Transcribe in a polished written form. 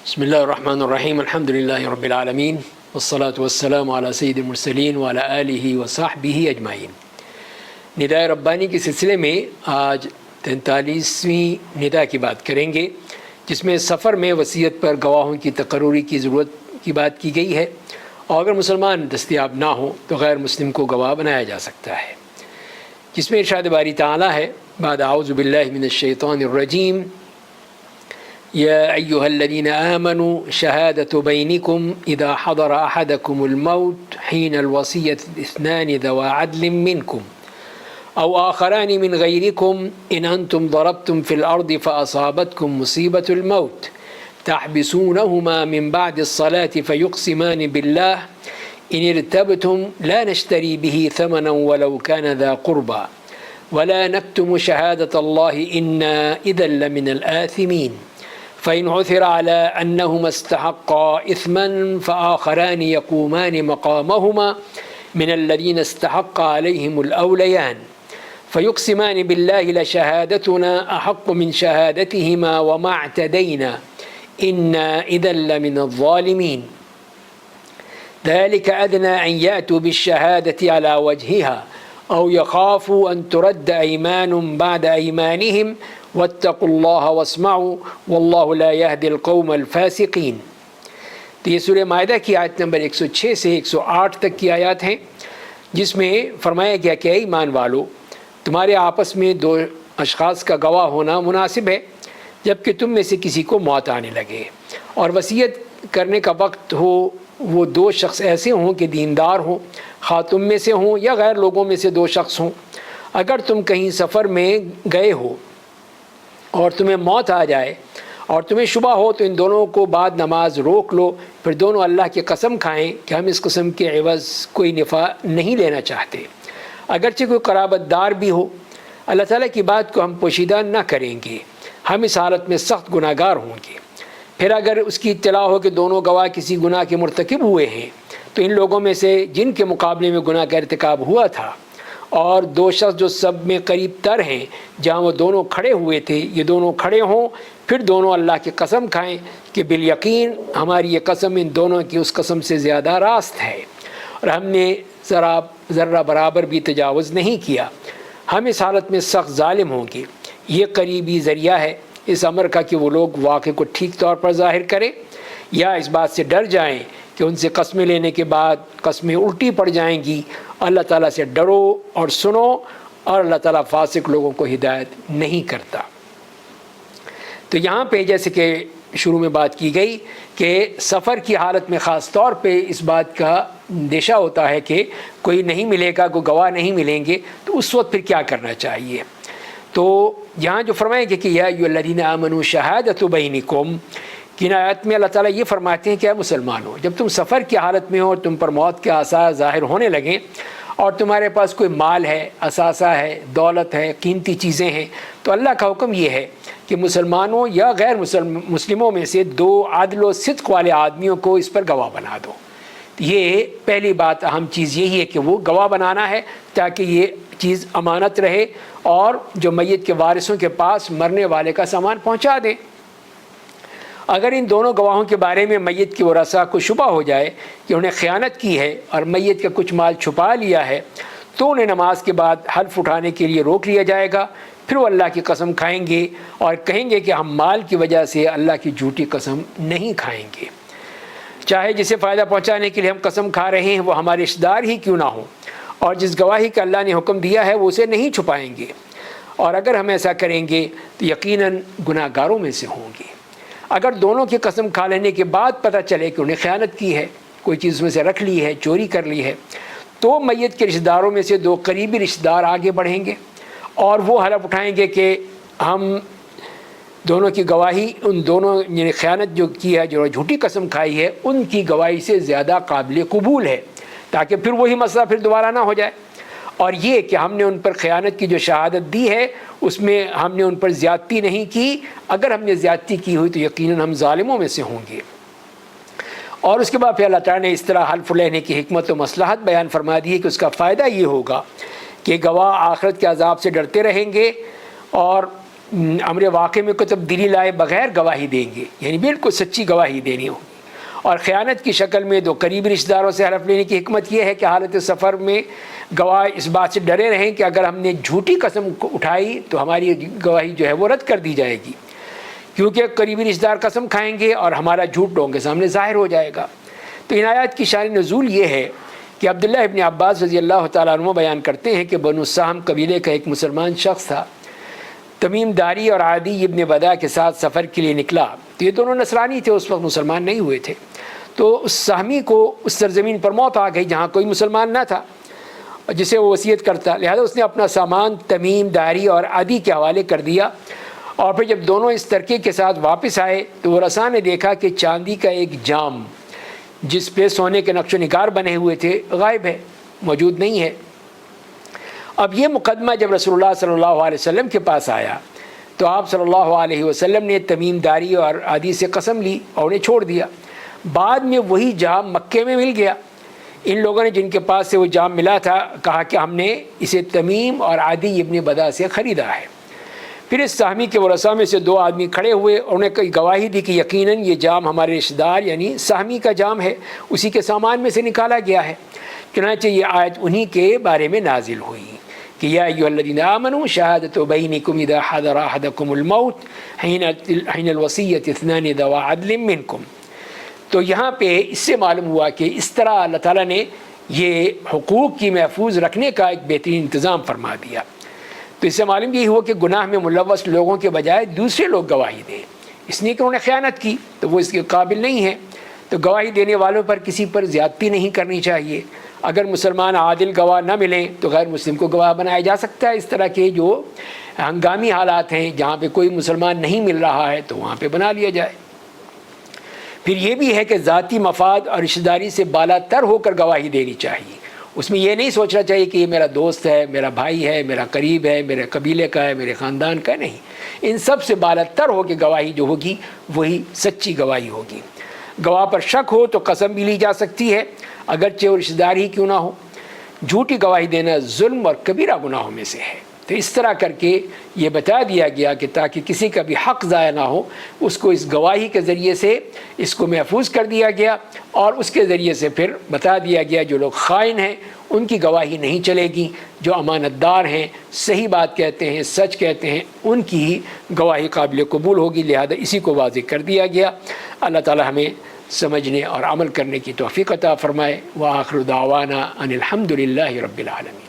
بسم اللہ الرحمن الرحیم الحمد للہ رب العالمین والصلاة والسلام علی سید المرسلین وعلی آلہ وصحبہ اجمعین۔ نداء ربانی کے سلسلے میں آج 43ویں ندا کی بات کریں گے، جس میں سفر میں وصیت پر گواہوں کی تقرری کی ضرورت کی بات کی گئی ہے، اور اگر مسلمان دستیاب نہ ہوں تو غیر مسلم کو گواہ بنایا جا سکتا ہے، جس میں ارشاد باری تعالیٰ ہے بعد اعوذ باللہ من الشیطان الرجیم يا أيها الذين آمنوا شهادة بينكم إذا حضر أحدكم الموت حين الوصية اثنان ذوى عدل منكم أو آخران من غيركم إن أنتم ضربتم في الأرض فأصابتكم مصيبة الموت تحبسونهما من بعد الصلاة فيقسمان بالله إن ارتبتم لا نشتري به ثمنا ولو كان ذا قربى ولا نكتم شهادة الله إنا إذا لمن الآثمين فإن عثر على أنهما استحقا إثما فآخران يقومان مقامهما من الذين استحق عليهم الأوليان فيقسمان بالله لشهادتنا أحق من شهادتهما وما اعتدينا إنا إذا لمن الظالمين ذلك أدنى أن يأتوا بالشهادة على وجهها أو يخافوا أن ترد أيمان بعد أيمانهم واتقوا الله واسمعوا والله لا يهدي القوم الفاسقين۔ تو یہ سورہ مائدہ کی آیت نمبر 106 سے 108 تک کی آیات ہیں، جس میں فرمایا گیا کہ اے ایمان والو، تمہارے آپس میں دو اشخاص کا گواہ ہونا مناسب ہے جبکہ تم میں سے کسی کو موت آنے لگے، اور وصیت کرنے کا وقت ہو وہ دو شخص ایسے ہوں کہ دیندار ہوں، خواہ تم میں سے ہوں یا غیر لوگوں میں سے دو شخص ہوں۔ اگر تم کہیں سفر میں گئے ہو اور تمہیں موت آ جائے اور تمہیں شبہ ہو تو ان دونوں کو بعد نماز روک لو، پھر دونوں اللہ کی قسم کھائیں کہ ہم اس قسم کے عوض کوئی نفع نہیں لینا چاہتے، اگرچہ کوئی قرابت دار بھی ہو۔ اللہ تعالیٰ کی بات کو ہم پوشیدہ نہ کریں گے، ہم اس حالت میں سخت گناہ گار ہوں گے۔ پھر اگر اس کی اطلاع ہو کہ دونوں گواہ کسی گناہ کے مرتکب ہوئے ہیں تو ان لوگوں میں سے جن کے مقابلے میں گناہ کا ارتکاب ہوا تھا اور دو شخص جو سب میں قریب تر ہیں جہاں وہ دونوں کھڑے ہوئے تھے، یہ دونوں کھڑے ہوں، پھر دونوں اللہ کی قسم کھائیں کہ بالیقین ہماری یہ قسم ان دونوں کی اس قسم سے زیادہ راست ہے، اور ہم نے ذرہ برابر بھی تجاوز نہیں کیا، ہم اس حالت میں سخت ظالم ہوں گے۔ یہ قریبی ذریعہ ہے اس امر کا کہ وہ لوگ واقعے کو ٹھیک طور پر ظاہر کریں یا اس بات سے ڈر جائیں کہ ان سے قسمیں لینے کے بعد قسمیں الٹی پڑ جائیں گی۔ اللہ تعالیٰ سے ڈرو اور سنو، اور اللہ تعالیٰ فاسق لوگوں کو ہدایت نہیں کرتا۔ تو یہاں پہ جیسے کہ شروع میں بات کی گئی کہ سفر کی حالت میں خاص طور پہ اس بات کا اندیشہ ہوتا ہے کہ کوئی نہیں ملے گا، کوئی گواہ نہیں ملیں گے، تو اس وقت پھر کیا کرنا چاہیے۔ تو یہاں جو فرمائیں گے کہ یا ایھا الذین آمنوا شہادۃ بینکم، کہ آیت میں اللہ تعالیٰ یہ فرماتے ہیں کہ اے مسلمانوں، جب تم سفر کی حالت میں ہو اور تم پر موت کے آثار ظاہر ہونے لگیں اور تمہارے پاس کوئی مال ہے، اثاثہ ہے، دولت ہے، قیمتی چیزیں ہیں، تو اللہ کا حکم یہ ہے کہ مسلمانوں یا غیر مسلموں میں سے دو عدل و صدق والے آدمیوں کو اس پر گواہ بنا دو۔ یہ پہلی بات اہم چیز یہی ہے کہ وہ گواہ بنانا ہے تاکہ یہ چیز امانت رہے اور جو میت کے وارثوں کے پاس مرنے والے کا سامان پہنچا دیں۔ اگر ان دونوں گواہوں کے بارے میں میت کے ورثاء کو شبہ ہو جائے کہ انہیں خیانت کی ہے اور میت کا کچھ مال چھپا لیا ہے تو انہیں نماز کے بعد حلف اٹھانے کے لیے روک لیا جائے گا، پھر وہ اللہ کی قسم کھائیں گے اور کہیں گے کہ ہم مال کی وجہ سے اللہ کی جھوٹی قسم نہیں کھائیں گے، چاہے جسے فائدہ پہنچانے کے لیے ہم قسم کھا رہے ہیں وہ ہمارے رشتہ دار ہی کیوں نہ ہوں، اور جس گواہی کا اللہ نے حکم دیا ہے وہ اسے نہیں چھپائیں گے، اور اگر ہم ایسا کریں گے تو یقیناً گناہ گاروں میں سے ہوں گے۔ اگر دونوں کی قسم کھا لینے کے بعد پتہ چلے کہ انہیں خیانت کی ہے، کوئی چیز میں سے رکھ لی ہے، چوری کر لی ہے، تو میت کے رشتہ داروں میں سے دو قریبی رشتہ دار آگے بڑھیں گے اور وہ حلف اٹھائیں گے کہ ہم دونوں کی گواہی ان دونوں نے خیانت جو کی ہے، جو جھوٹی قسم کھائی ہے، ان کی گواہی سے زیادہ قابل قبول ہے، تاکہ پھر وہی مسئلہ پھر دوبارہ نہ ہو جائے۔ اور یہ کہ ہم نے ان پر خیانت کی جو شہادت دی ہے اس میں ہم نے ان پر زیادتی نہیں کی، اگر ہم نے زیادتی کی ہوئی تو یقیناً ہم ظالموں میں سے ہوں گے۔ اور اس کے بعد پھر اللہ تعالیٰ نے اس طرح حلف لینے کی حکمت و مصلحت بیان فرما دی ہے کہ اس کا فائدہ یہ ہوگا کہ گواہ آخرت کے عذاب سے ڈرتے رہیں گے اور امر واقع میں کوئی تبدیلی لائے بغیر گواہی دیں گے، یعنی بالکل سچی گواہی دینی ہوگی۔ اور خیانت کی شکل میں دو قریبی رشتہ داروں سے حلف لینے کی حکمت یہ ہے کہ حالت سفر میں گواہ اس بات سے ڈرے رہیں کہ اگر ہم نے جھوٹی قسم اٹھائی تو ہماری گواہی جو ہے وہ رد کر دی جائے گی، کیونکہ قریبی رشتہ دار قسم کھائیں گے اور ہمارا جھوٹ لوگوں کے سامنے ظاہر ہو جائے گا۔ تو ان آیات کی شان نزول یہ ہے کہ عبداللہ ابن عباس رضی اللہ تعالیٰ عنہ بیان کرتے ہیں کہ بنو سہم قبیلے کا ایک مسلمان شخص تھا، تمیم داری اور عادی ابن بدا کے ساتھ سفر کے لیے نکلا۔ تو یہ دونوں نصرانی تھے، اس وقت مسلمان نہیں ہوئے تھے۔ تو اس سہمی کو اس سرزمین پر موت آ گئی جہاں کوئی مسلمان نہ تھا جسے وہ وصیت کرتا، لہذا اس نے اپنا سامان تمیم داری اور عادی کے حوالے کر دیا۔ اور پھر جب دونوں اس ترکے کے ساتھ واپس آئے تو وہ رسا نے دیکھا کہ چاندی کا ایک جام جس پہ سونے کے نقش و نگار بنے ہوئے تھے غائب ہے، موجود نہیں ہے۔ اب یہ مقدمہ جب رسول اللہ صلی اللہ علیہ وسلم کے پاس آیا تو آپ صلی اللہ علیہ وسلم نے تمیم داری اور عادی سے قسم لی اور انہیں چھوڑ دیا۔ بعد میں وہی جام مکے میں مل گیا۔ ان لوگوں نے جن کے پاس سے وہ جام ملا تھا کہا کہ ہم نے اسے تمیم اور عادی ابن بدا سے خریدا ہے۔ پھر اس سہمی کے ورثاء میں سے دو آدمی کھڑے ہوئے اور انہیں کوئی گواہی دی کہ یقیناً یہ جام ہمارے رشتہ دار یعنی سہمی کا جام ہے، اسی کے سامان میں سے نکالا گیا ہے۔ چنانچہ یہ آیت انہی کے بارے میں نازل ہوئی کہ یا ایھا الذین آمنوا شہادۃ بینکم اذا حضر احدکم الموت حین الوصیۃ اثنان ذوا عدل منکم۔ تو یہاں پہ اس سے معلوم ہوا کہ اس طرح اللہ تعالیٰ نے یہ حقوق کی محفوظ رکھنے کا ایک بہترین انتظام فرما دیا۔ تو اس سے معلوم یہی ہوا کہ گناہ میں ملوث لوگوں کے بجائے دوسرے لوگ گواہی دیں، اس لیے کہ انہوں نے خیانت کی تو وہ اس کے قابل نہیں ہیں۔ تو گواہی دینے والوں پر کسی پر زیادتی نہیں کرنی چاہیے۔ اگر مسلمان عادل گواہ نہ ملیں تو غیر مسلم کو گواہ بنایا جا سکتا ہے۔ اس طرح کے جو ہنگامی حالات ہیں جہاں پہ کوئی مسلمان نہیں مل رہا ہے تو وہاں پہ بنا لیا جائے۔ پھر یہ بھی ہے کہ ذاتی مفاد اور رشتہ داری سے بالا تر ہو کر گواہی دینی چاہیے۔ اس میں یہ نہیں سوچنا چاہیے کہ یہ میرا دوست ہے، میرا بھائی ہے، میرا قریب ہے، میرے قبیلے کا ہے، میرے خاندان کا، نہیں۔ ان سب سے بالا تر ہو کے گواہی جو ہوگی وہی سچی گواہی ہوگی۔ گواہ پر شک ہو تو قسم بھی لی جا سکتی ہے اگرچہ وہ رشتہ دار ہی کیوں نہ ہو۔ جھوٹی گواہی دینا ظلم اور کبیرہ گناہوں میں سے ہے۔ تو اس طرح کر کے یہ بتا دیا گیا کہ تاکہ کسی کا بھی حق ضائع نہ ہو، اس کو اس گواہی کے ذریعے سے اس کو محفوظ کر دیا گیا، اور اس کے ذریعے سے پھر بتا دیا گیا جو لوگ خائن ہیں ان کی گواہی نہیں چلے گی، جو امانت دار ہیں، صحیح بات کہتے ہیں، سچ کہتے ہیں، ان کی ہی گواہی قابل قبول ہوگی۔ لہذا اسی کو واضح کر دیا گیا۔ اللہ تعالی ہمیں سمجھنے اور عمل کرنے کی توفیق عطا فرمائے۔ وآخر دعوانا ان الحمد للہ رب العالمین۔